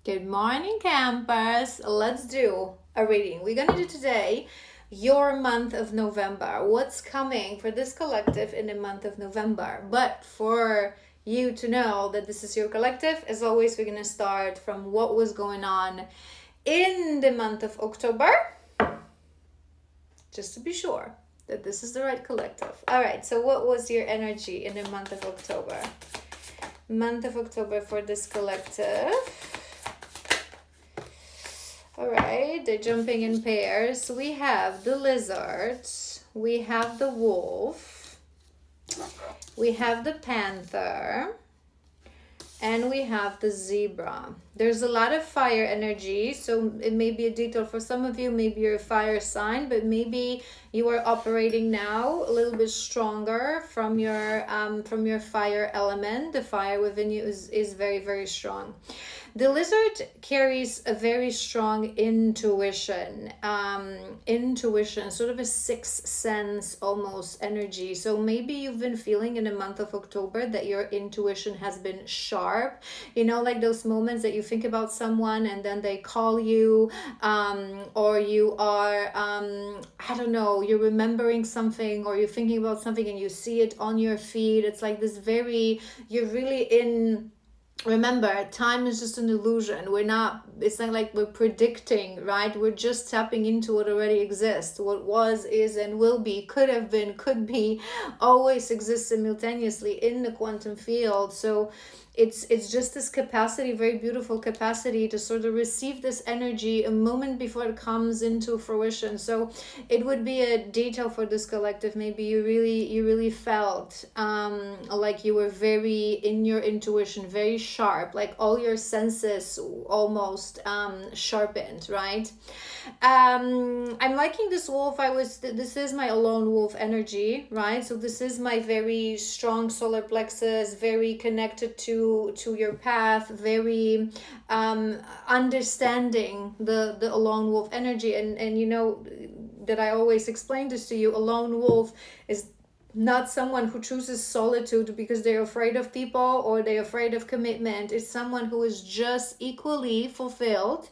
Good morning, campers. Let's do a reading. We're going to do today your month of November. What's coming for this collective in the month of November? But for you to know that this is your collective, as always, we're going to start from what was going on in the month of October, just to be sure that this is the right collective. All right, so what was your energy in the month of October? Month of October for this collective. All right, they're jumping in pairs. We have the lizard, we have the wolf, we have the panther, and we have the zebra. There's a lot of fire energy, so it may be a detail for some of you. Maybe you're a fire sign, but maybe you are operating now a little bit stronger from your fire element. The fire within you is very, very strong. The lizard carries a very strong intuition, sort of a sixth sense almost energy. So maybe you've been feeling in the month of October that your intuition has been sharp. You know, like those moments that you think about someone and then they call you, or you are, I don't know, you're remembering something or you're thinking about something and you see it on your feed. It's like this you're really in. Remember, time is just an illusion. It's not like we're predicting, right? We're just tapping into what already exists. What was, is, and will be, could have been, could be, always exists simultaneously in the quantum field. So it's just this capacity, very beautiful capacity to sort of receive this energy a moment before it comes into fruition. So it would be a detail for this collective. Maybe you really felt like you were very in your intuition, very sharp, like all your senses almost sharpened, right? I'm liking this wolf. This is my alone wolf energy, right? So this is my very strong solar plexus, very connected to your path, very understanding the alone wolf energy. And you know that I always explain this to you. Alone wolf is not someone who chooses solitude because they're afraid of people or they're afraid of commitment. It's someone who is just equally fulfilled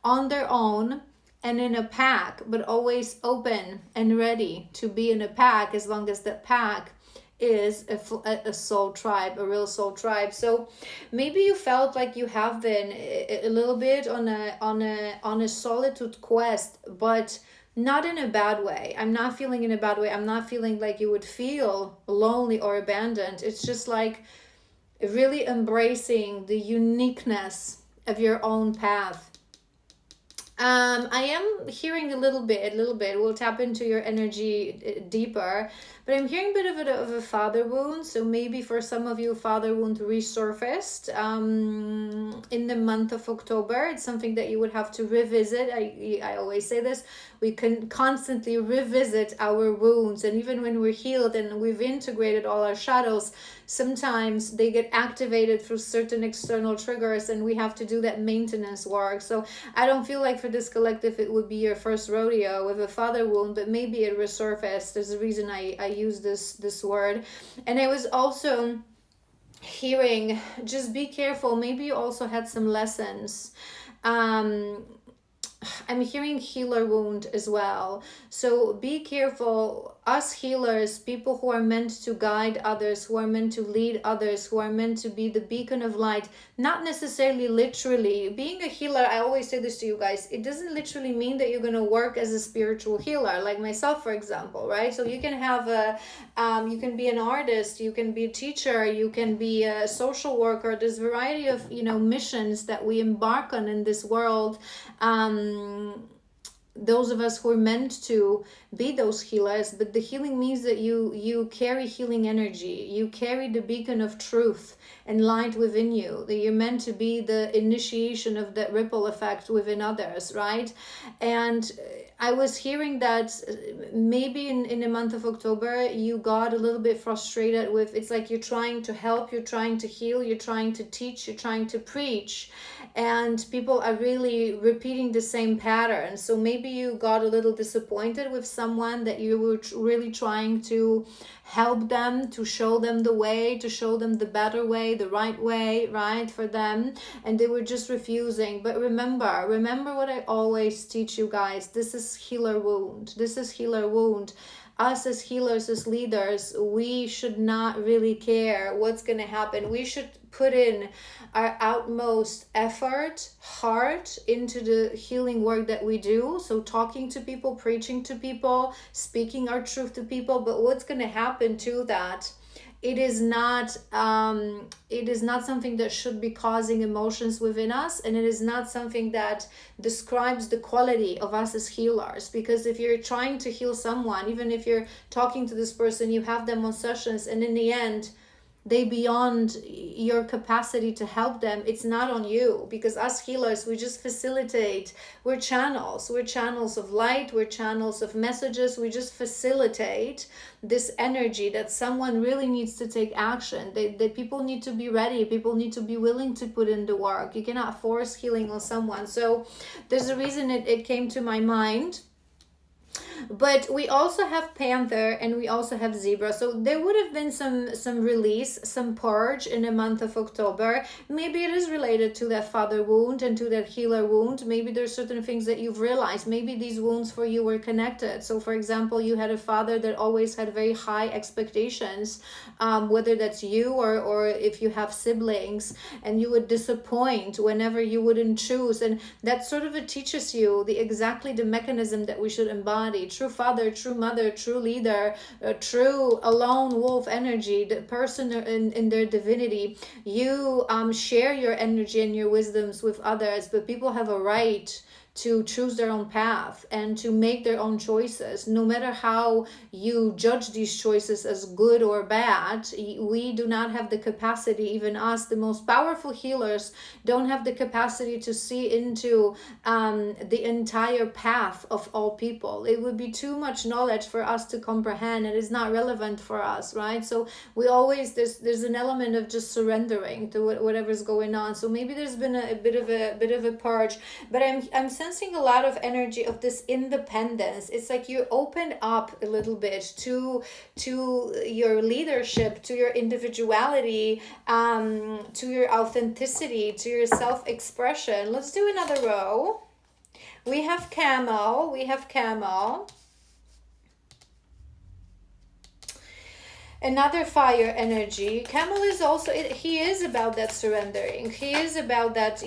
on their own and in a pack, but always open and ready to be in a pack as long as that pack is a soul tribe, a real soul tribe. So maybe you felt like you have been a little bit on a solitude quest, but not in a bad way. I'm not feeling in a bad way. I'm not feeling like you would feel lonely or abandoned. It's just like really embracing the uniqueness of your own path. I am hearing a little bit, we'll tap into your energy deeper, but I'm hearing a bit of a father wound. So maybe for some of you, father wound resurfaced in the month of October. It's something that you would have to revisit. I always say this, we can constantly revisit our wounds, and even when we're healed and we've integrated all our shadows, sometimes they get activated through certain external triggers and we have to do that maintenance work. So I don't feel like for this collective it would be your first rodeo with a father wound, but maybe it resurfaced. There's a reason I use this word. And I was also hearing, just be careful. Maybe you also had some lessons. I'm hearing healer wound as well. So be careful. Us healers, people who are meant to guide others, who are meant to lead others, who are meant to be the beacon of light, not necessarily literally. Being a healer, I always say this to you guys, it doesn't literally mean that you're going to work as a spiritual healer, like myself, for example, right? So you can have you can be an artist, you can be a teacher, you can be a social worker. There's a variety of, missions that we embark on in this world. Those of us who are meant to be those healers, but the healing means that you carry healing energy, you carry the beacon of truth and light within you, that you're meant to be the initiation of that ripple effect within others, right? And I was hearing that maybe in the month of October you got a little bit frustrated with, it's like you're trying to help, you're trying to heal, you're trying to teach, you're trying to preach, and people are really repeating the same pattern. So maybe maybe you got a little disappointed with someone that you were really trying to help them, to show them the way, to show them the better way, the right way, right, for them, and they were just refusing. But remember what I always teach you guys. This is healer wound. This is healer wound. Us as healers, as leaders, we should not really care what's going to happen. We should put in our utmost effort, heart into the healing work that we do. So talking to people, preaching to people, speaking our truth to people. But what's going to happen to that? It is not something that should be causing emotions within us, and it is not something that describes the quality of us as healers. Because if you're trying to heal someone, even if you're talking to this person, you have them on sessions, and in the end they beyond your capacity to help them, it's not on you. Because us healers, we just facilitate. We're channels of light, we're channels of messages. We just facilitate this energy that someone really needs to take action. That people need to be ready, people need to be willing to put in the work. You cannot force healing on someone. So there's a reason it came to my mind. But we also have Panther and we also have Zebra. So there would have been some release, some purge in the month of October. Maybe it is related to that father wound and to that healer wound. Maybe there's certain things that you've realized. Maybe these wounds for you were connected. So for example, you had a father that always had very high expectations, whether that's you or if you have siblings, and you would disappoint whenever you wouldn't choose. And that sort of teaches you exactly the mechanism that we should embody. True father, true mother, true leader, true alone wolf energy, the person in their divinity. You share your energy and your wisdoms with others, but people have a right to choose their own path and to make their own choices. No matter how you judge these choices as good or bad, we do not have the capacity, even us, the most powerful healers, don't have the capacity to see into the entire path of all people. It would be too much knowledge for us to comprehend. It is not relevant for us, right? So we always, there's an element of just surrendering to whatever's going on. So maybe there's been a bit of a purge, but I'm sensing a lot of energy of this independence. It's like you opened up a little bit to your leadership, to your individuality, to your authenticity, to your self-expression. Let's do another row. We have Camel. Another fire energy. Camel is also, he is about that surrendering. He is about that,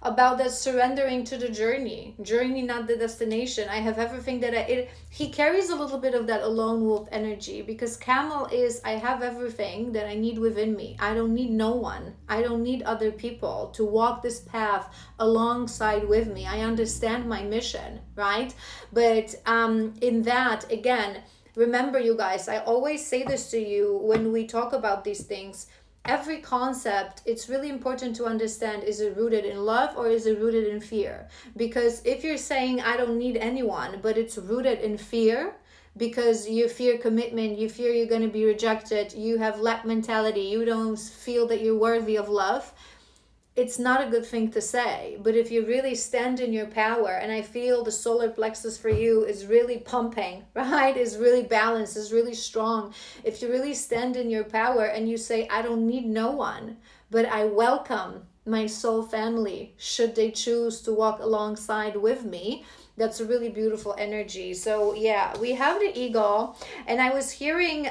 about that surrendering to the journey, not the destination. I have everything that he carries a little bit of that alone wolf energy, because Camel is, I have everything that I need within me. I don't need no one. I don't need other people to walk this path alongside with me. I understand my mission, right? But in that, again, remember, you guys, I always say this to you when we talk about these things. Every concept, it's really important to understand, is it rooted in love or is it rooted in fear? Because if you're saying, I don't need anyone, but it's rooted in fear, because you fear commitment, you fear you're going to be rejected, you have lack mentality, you don't feel that you're worthy of love, it's not a good thing to say. But if you really stand in your power, and I feel the solar plexus for you is really pumping, right? Is really balanced, is really strong. If you really stand in your power and you say, I don't need no one, but I welcome my soul family, should they choose to walk alongside with me, that's a really beautiful energy. So yeah, we have the eagle, and I was hearing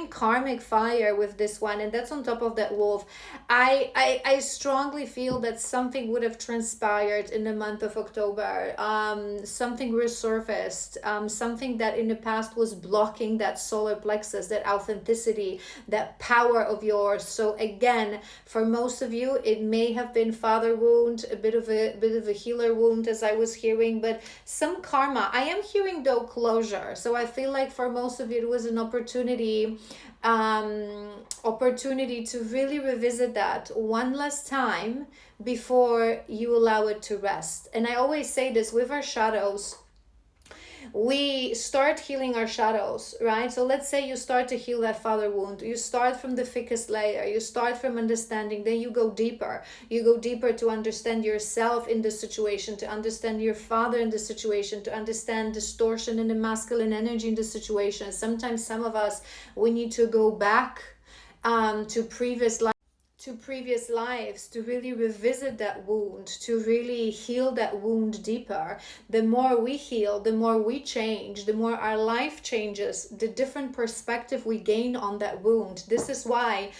karmic fire with this one, and that's on top of that wolf. I strongly feel that something would have transpired in the month of October. Something resurfaced, something that in the past was blocking that solar plexus, that authenticity, that power of yours. So again, for most of you, it may have been father wound, a bit of a healer wound, as I was hearing, but some karma. I am hearing though closure. So I feel like for most of you, it was an opportunity to really revisit that one last time before you allow it to rest. And I always say this with our shadows, we start healing our shadows, right? So let's say you start to heal that father wound. You start from the thickest layer. You start from understanding. Then you go deeper. You go deeper to understand yourself in the situation, to understand your father in the situation, to understand distortion in the masculine energy in the situation. Sometimes some of us, we need to go back to previous lives to really revisit that wound, to really heal that wound deeper. The more we heal, the more we change, the more our life changes, the different perspective we gain on that wound. This is why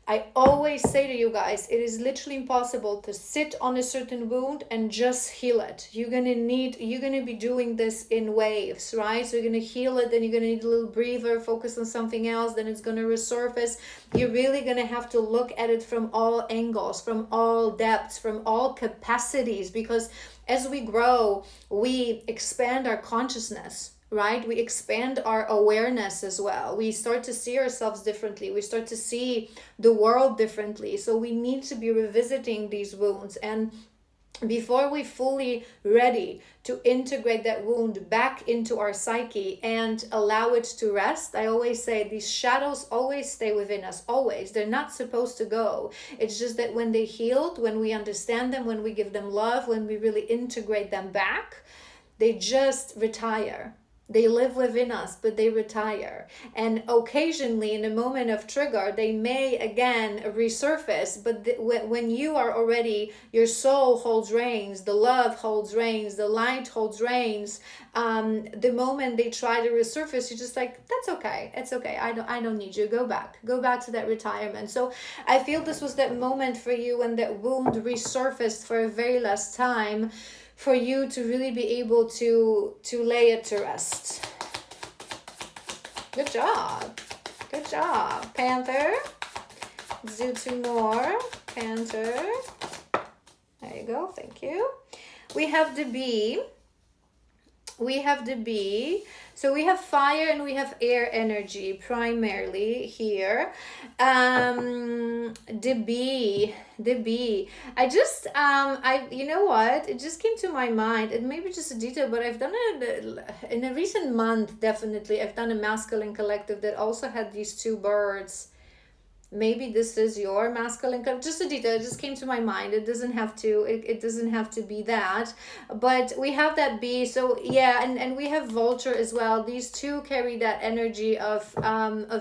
I always say to you guys, it is literally impossible to sit on a certain wound and just heal it. You're gonna be doing this in waves, right? So you're gonna heal it, then you're gonna need a little breather, focus on something else, then it's gonna resurface. You're really gonna have to look at it from all angles, from all depths, from all capacities, because as we grow, we expand our consciousness, right? We expand our awareness as well. We start to see ourselves differently. We start to see the world differently. So we need to be revisiting these wounds. And before we fully ready to integrate that wound back into our psyche and allow it to rest, I always say these shadows always stay within us, always. They're not supposed to go. It's just that when they healed, when we understand them, when we give them love, when we really integrate them back, they just retire. They live within us, but they retire. And occasionally, in a moment of trigger, they may again resurface. But when you are already, your soul holds reins, the love holds reins, the light holds reins. The moment they try to resurface, you're just like, that's okay. It's okay. I don't need you. Go back to that retirement. So I feel this was that moment for you when that wound resurfaced for a very last time, for you to really be able to lay it to rest. Good job. Good job. Panther. Let's do two more. Panther. There you go. Thank you. We have the bee. So we have fire and we have air energy primarily here. The bee. I just, you know what? It just came to my mind. It may be just a detail, but I've done it in a recent month, definitely. I've done a masculine collective that also had these two birds. Maybe this is your masculine collective. Just a detail, it just came to my mind. It doesn't have to, it doesn't have to be that. But we have that bee. So yeah, and we have vulture as well. These two carry that energy of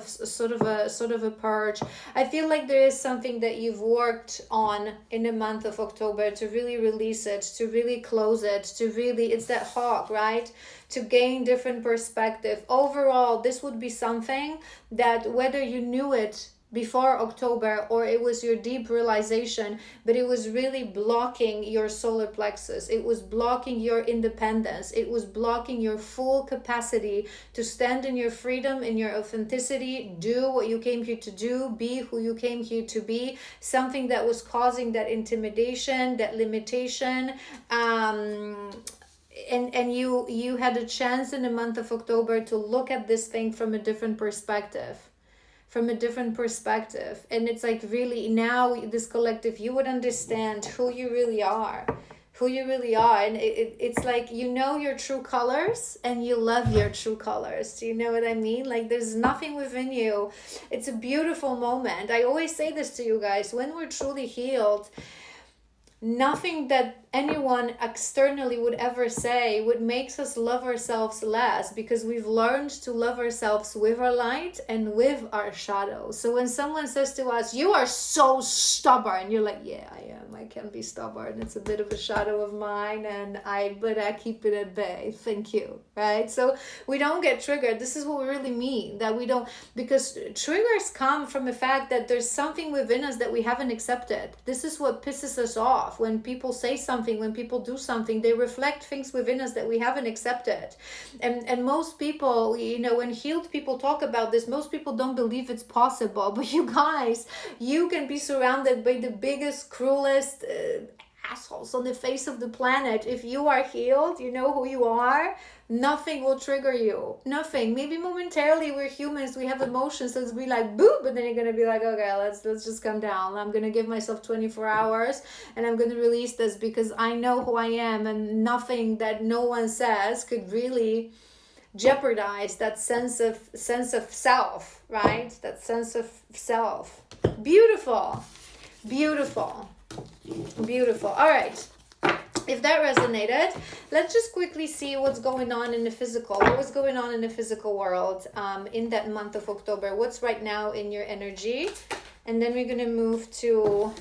sort of a purge. I feel like there is something that you've worked on in the month of October to really release it, to really close it, to really, it's that hawk, right? To gain different perspective. Overall, this would be something that whether you knew it before October or it was your deep realization, but it was really blocking your solar plexus. It was blocking your independence. It was blocking your full capacity to stand in your freedom, in your authenticity, do what you came here to do, be who you came here to be. Something that was causing that intimidation, that limitation. And you had a chance in the month of October to look at this thing from a different perspective. And it's like, really now this collective, you would understand who you really are, and it's like, you know your true colors and you love your true colors. Do you know what I mean? Like, there's nothing within you. It's a beautiful moment. I always say this to you guys, when we're truly healed, nothing that anyone externally would ever say would make us love ourselves less, because we've learned to love ourselves with our light and with our shadows. So when someone says to us, you are so stubborn, you're like, yeah, I am. I can be stubborn. It's a bit of a shadow of mine, but I keep it at bay. Thank you. Right? So we don't get triggered. This is what we really mean, that we don't, because triggers come from the fact that there's something within us that we haven't accepted. This is what pisses us off. When people say something, when people do something, they reflect things within us that we haven't accepted. And most people, you know, when healed people talk about this, most people don't believe it's possible. But you guys, you can be surrounded by the biggest, cruelest assholes on the face of the planet. If you are healed, you know who you are, nothing will trigger you. Nothing. Maybe momentarily, we're humans, we have emotions, so it's be like boop, but then you're gonna be like, okay, let's just calm down. I'm gonna give myself 24 hours and I'm gonna release this, because I know who I am, and nothing that no one says could really jeopardize that sense of self, right? That sense of self. Beautiful. Beautiful. Beautiful. All right. If that resonated, let's just quickly see what's going on in the physical. What was going on in the physical world in that month of October? What's right now in your energy? And then we're going to move to...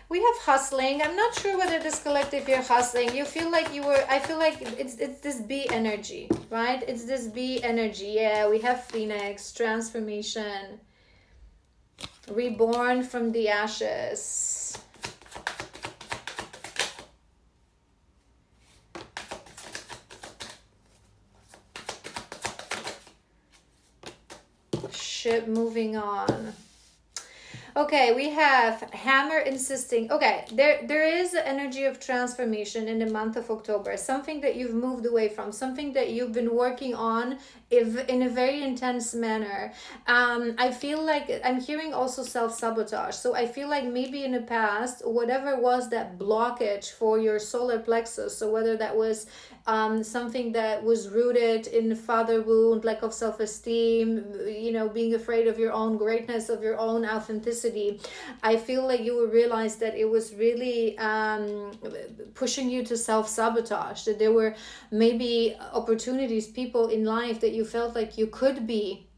We have hustling. I'm not sure whether this collective you're hustling. You feel like you were... I feel like it's this bee energy, right? It's this bee energy. Yeah, we have Phoenix, transformation, reborn from the ashes. Ship moving on. Okay, we have hammer insisting. Okay, there is an energy of transformation in the month of October. Something that you've moved away from, something that you've been working on in a very intense manner. I feel like I'm hearing also self-sabotage. So I feel like maybe in the past, whatever was that blockage for your solar plexus, so whether that was something that was rooted in the father wound, lack of self-esteem, being afraid of your own greatness, of your own authenticity. I feel like you will realize that it was really pushing you to self-sabotage, that there were maybe opportunities, people in life that you felt like you could be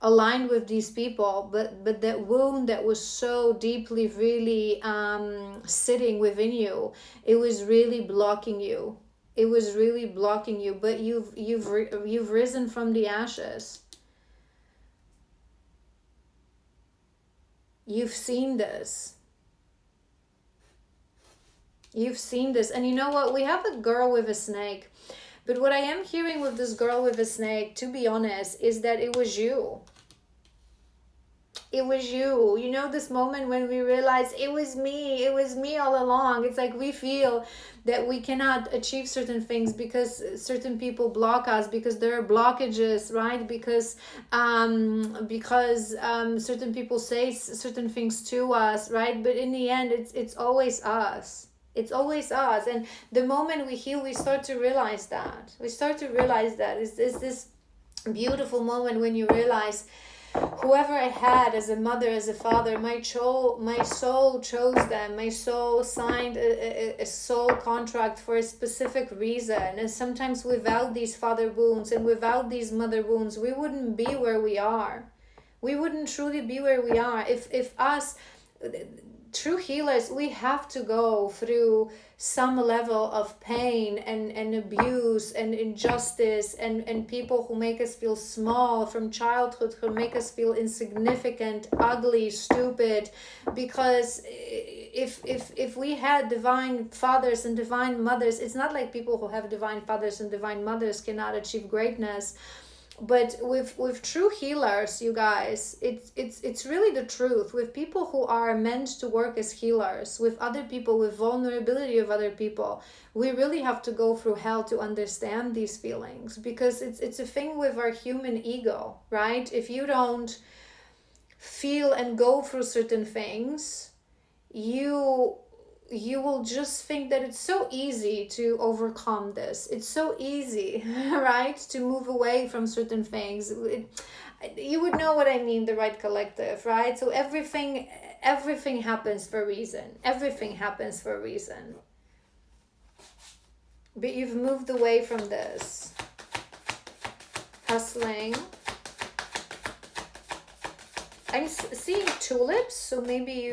aligned with these people, but that wound that was so deeply really sitting within you, it was really blocking you. It was really blocking you, but you've risen from the ashes. You've seen this. You've seen this. And you know what? We have a girl with a snake. But what I am hearing with this girl with a snake, to be honest, is that it was you. It was you. You know, this moment when we realize it was me all along. It's like we feel that we cannot achieve certain things because certain people block us, because there are blockages, right? Because certain people say certain things to us, right? But in the end, it's always us. It's always us. And the moment we heal, we start to realize that. It's this beautiful moment when you realize, whoever I had as a mother, as a father, my soul chose them. My soul signed a soul contract for a specific reason. And sometimes without these father wounds and without these mother wounds, we wouldn't be where we are. We wouldn't truly be where we are. If us, true healers, we have to go through some level of pain and abuse and injustice and people who make us feel small from childhood, who make us feel insignificant, ugly, stupid. Because if we had divine fathers and divine mothers, it's not like people who have divine fathers and divine mothers cannot achieve greatness. But with true healers, you guys, it's really the truth. With people who are meant to work as healers, with other people, with vulnerability of other people, we really have to go through hell to understand these feelings, because it's a thing with our human ego, right? If you don't feel and go through certain things, you will just think that it's so easy to overcome this. It's so easy, right? To move away from certain things. You would know what I mean, the right collective, right? So everything happens for a reason. Everything happens for a reason. But you've moved away from this. Hustling. I'm seeing tulips, so maybe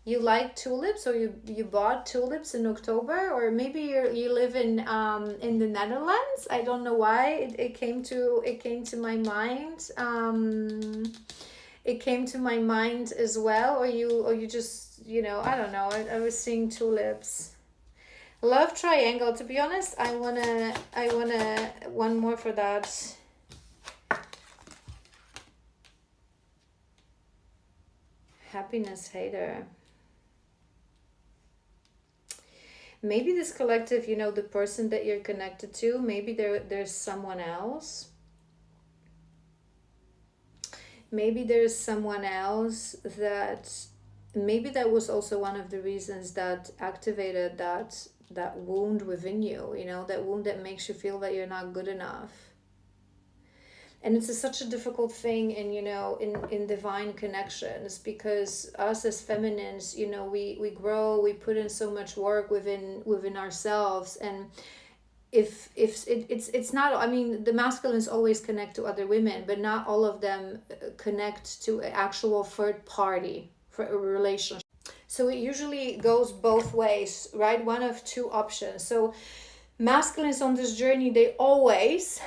you like tulips, or you bought tulips in October, or maybe you live in the Netherlands. I don't know why it came to my mind. It came to my mind as well, or you just, I don't know. I was seeing tulips. Love triangle. To be honest, I wanna one more for that. Happiness hater. Maybe this collective, the person that you're connected to, maybe there's someone else. Maybe there's someone else maybe that was also one of the reasons that activated that wound within you, that wound that makes you feel that you're not good enough. And it's such a difficult thing in, in divine connections, because us as feminines, we grow, we put in so much work within ourselves. And if it's not, I mean, the masculines always connect to other women, but not all of them connect to an actual third party for a relationship. So it usually goes both ways, right? One of two options. So masculines on this journey, they always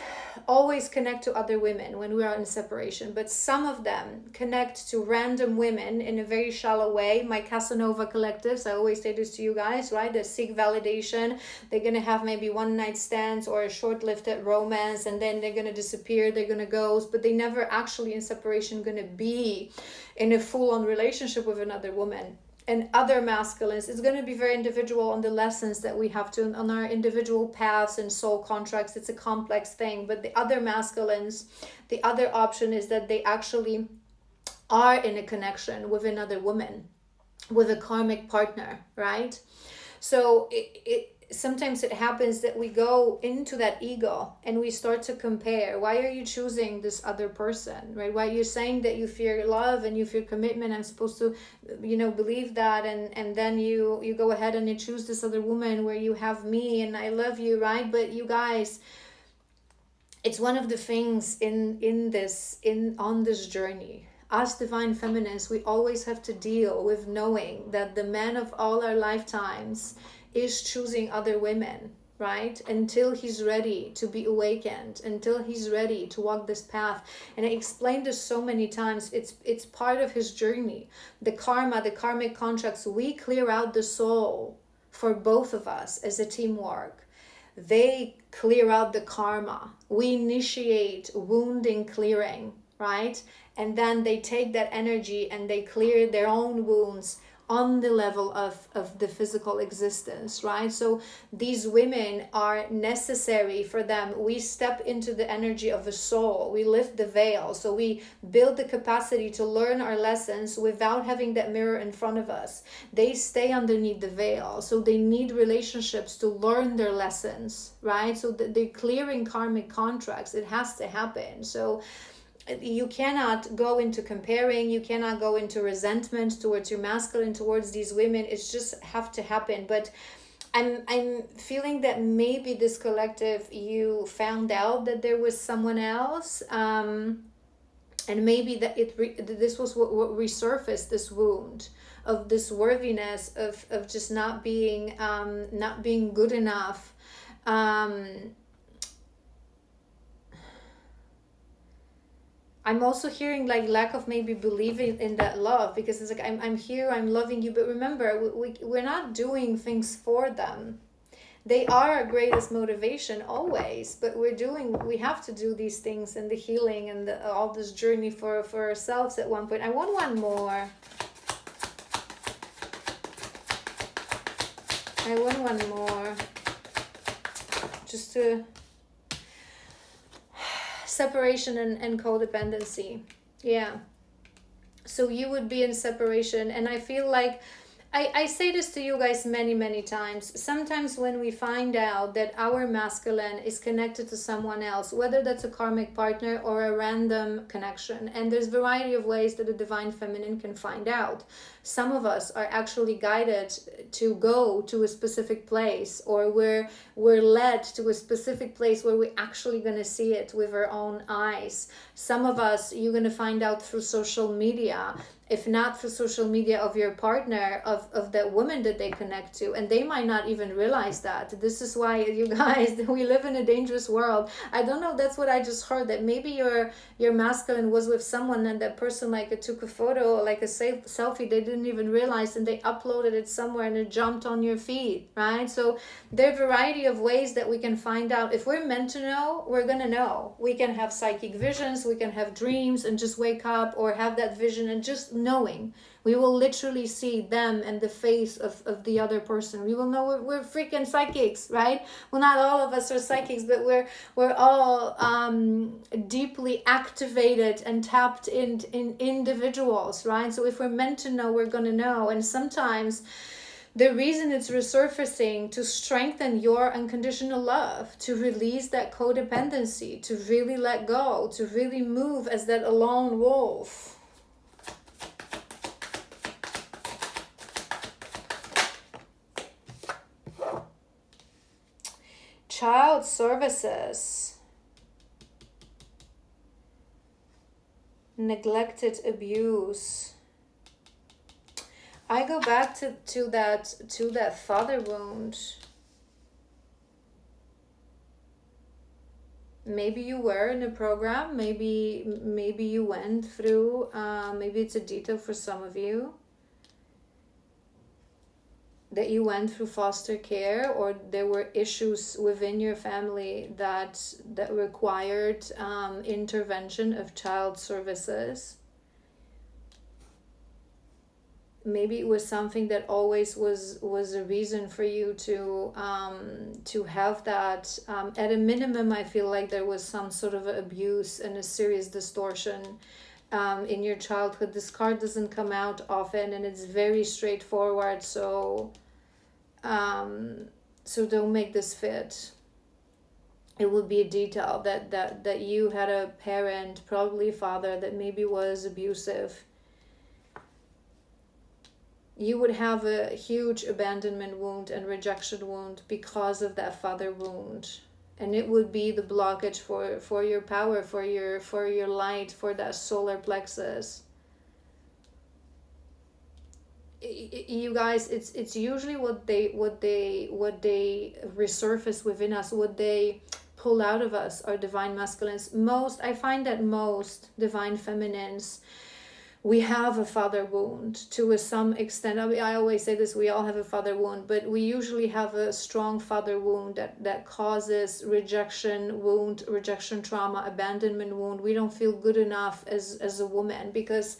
connect to other women when we are in separation, but some of them connect to random women in a very shallow way. My Casanova collectives, I always say this to you guys, right? They seek validation. They're gonna have maybe one night stands or a short-lived romance, and then they're gonna disappear, they're gonna ghost, but they never actually in separation gonna be in a full-on relationship with another woman. And other masculines, it's going to be very individual on the lessons that we have to on our individual paths and soul contracts. It's a complex thing. But the other masculines, the other option is that they actually are in a connection with another woman, with a karmic partner, right? So sometimes it happens that we go into that ego and we start to compare. Why are you choosing this other person, right? Why you're saying that you fear love and you fear commitment, I'm supposed to, believe that, and then you go ahead and you choose this other woman where you have me and I love you, right? But you guys, it's one of the things on this journey. As divine feminines, we always have to deal with knowing that the man of all our lifetimes is choosing other women, right? Until he's ready to be awakened, until he's ready to walk this path. And I explained this so many times. It's part of his journey. The karma, the karmic contracts, we clear out the soul for both of us as a teamwork. They clear out the karma. We initiate wounding clearing, right? And then they take that energy and they clear their own wounds on the level of the physical existence, right? So these women are necessary for them. We step into the energy of the soul. We lift the veil. So we build the capacity to learn our lessons without having that mirror in front of us. They stay underneath the veil. So they need relationships to learn their lessons, right? So they're clearing karmic contracts. It has to happen. So you cannot go into comparing, you cannot go into resentment towards your masculine, towards these women. It's just have to happen. But I'm feeling that maybe this collective, you found out that there was someone else, and maybe that this was what resurfaced this wound of this worthiness of just not being good enough. I'm also hearing like lack of maybe believing in that love, because it's like I'm here, I'm loving you, but remember, we're not doing things for them. They are our greatest motivation always, but we have to do these things and the healing and all this journey for ourselves at one point. I want one more. I want one more. Just to... separation and codependency. Yeah. So you would be in separation, and I feel like I say this to you guys many times. Sometimes when we find out that our masculine is connected to someone else, whether that's a karmic partner or a random connection, and there's a variety of ways that the divine feminine can find out. Some of us are actually guided to go to a specific place, or we're led to a specific place where we're actually going to see it with our own eyes. Some of us, you're going to find out through social media, if not through social media, of your partner, of that woman that they connect to, and they might not even realize that. This is why, you guys, we live in a dangerous world. I don't know, that's what I just heard, that maybe your masculine was with someone, and that person like took a photo, like a selfie, they didn't even realize, and they uploaded it somewhere and it jumped on your feed, right? So there are a variety of ways that we can find out. If we're meant to know, we're gonna know. We can have psychic visions, we can have dreams and just wake up, or have that vision and just knowing. We will literally see them and the face of the other person. We will know we're freaking psychics, right? Well, not all of us are psychics, but we're all deeply activated and tapped in individuals, right? So if we're meant to know, we're gonna know. And sometimes The reason it's resurfacing to strengthen your unconditional love, to release that codependency, to really let go, to really move as that alone wolf. Child services, neglected abuse. I go back to that father wound. Maybe you were in a program, maybe you went through, maybe it's a detail for some of you, that you went through foster care, or there were issues within your family that required intervention of child services. Maybe it was something that always was a reason for you to have that. At a minimum, I feel like there was some sort of abuse and a serious distortion in your childhood. This card doesn't come out often, and it's very straightforward. So don't make this fit. It would be a detail that you had a parent, probably a father, that maybe was abusive. You would have a huge abandonment wound and rejection wound because of that father wound. And it would be the blockage for your power, for your light, for that solar plexus. You guys, it's usually what they resurface within us, what they pull out of us, are divine masculines. I find that most divine feminines, we have a father wound to some extent. I mean, I always say this, we all have a father wound, but we usually have a strong father wound that causes rejection wound, rejection trauma, abandonment wound. We don't feel good enough as a woman, because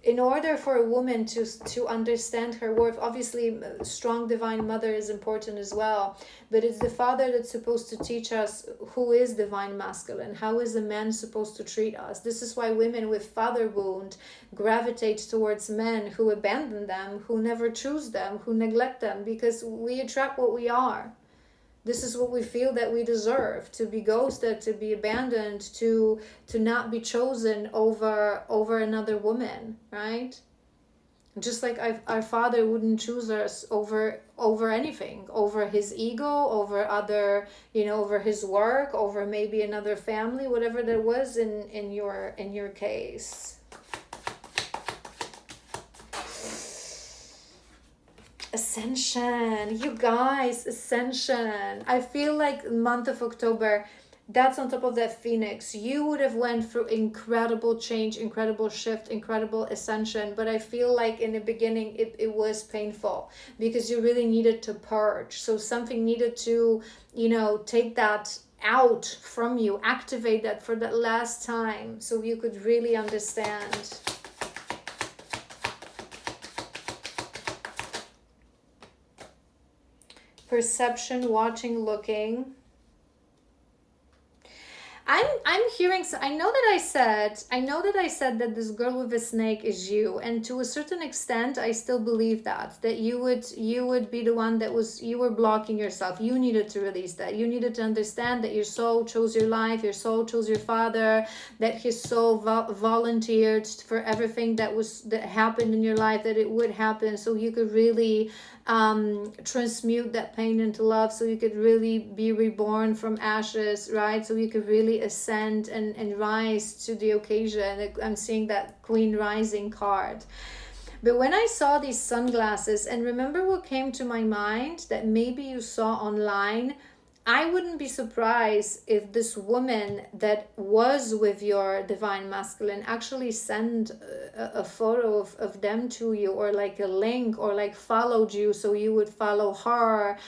in order for a woman to understand her worth, obviously strong divine mother is important as well, but it's the father that's supposed to teach us who is divine masculine, how is a man supposed to treat us. This is why women with father wound gravitate towards men who abandon them, who never choose them, who neglect them, because we attract what we are. This is what we feel that we deserve: to be ghosted, to be abandoned, to not be chosen over another woman, right? Just like our father wouldn't choose us over anything, over his ego, over other, over his work, over maybe another family, whatever there was in your case. Ascension, you guys, ascension. I feel like month of October, that's on top of that phoenix. You would have went through incredible change, incredible shift, incredible ascension. But I feel like in the beginning it was painful, because you really needed to purge. So something needed to, take that out from you, activate that for that last time, so you could really understand. Perception, watching, looking. I'm hearing. I know that I said that this girl with a snake is you, and to a certain extent, I still believe that you would be the one you were blocking yourself. You needed to release that. You needed to understand that your soul chose your life. Your soul chose your father. That his soul volunteered for everything that happened in your life, that it would happen, so you could really transmute that pain into love, so you could really be reborn from ashes, right? So you could really ascend and rise to the occasion. I'm seeing that Queen Rising card. But when I saw these sunglasses, and remember what came to my mind that maybe you saw online, I wouldn't be surprised if this woman that was with your divine masculine actually sent a photo of them to you, or like a link, or like followed you so you would follow her.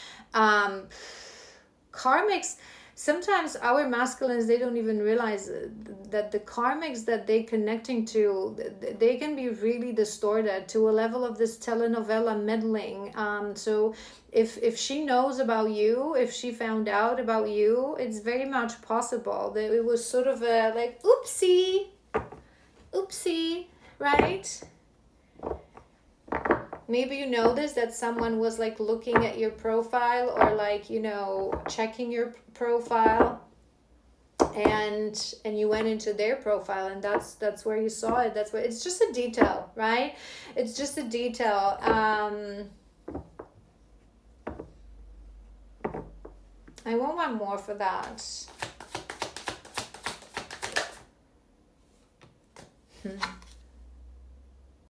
Karmics, sometimes our masculines, they don't even realize that the karmics that they connecting to, they can be really distorted to a level of this telenovela meddling. So if she knows about you, if she found out about you, it's very much possible that it was sort of a like oopsie, right? Maybe you noticed that someone was like looking at your profile, or like, you know, checking your profile, and you went into their profile, and that's where you saw it. That's where it's just a detail, right? It's just a detail. I want one more for that.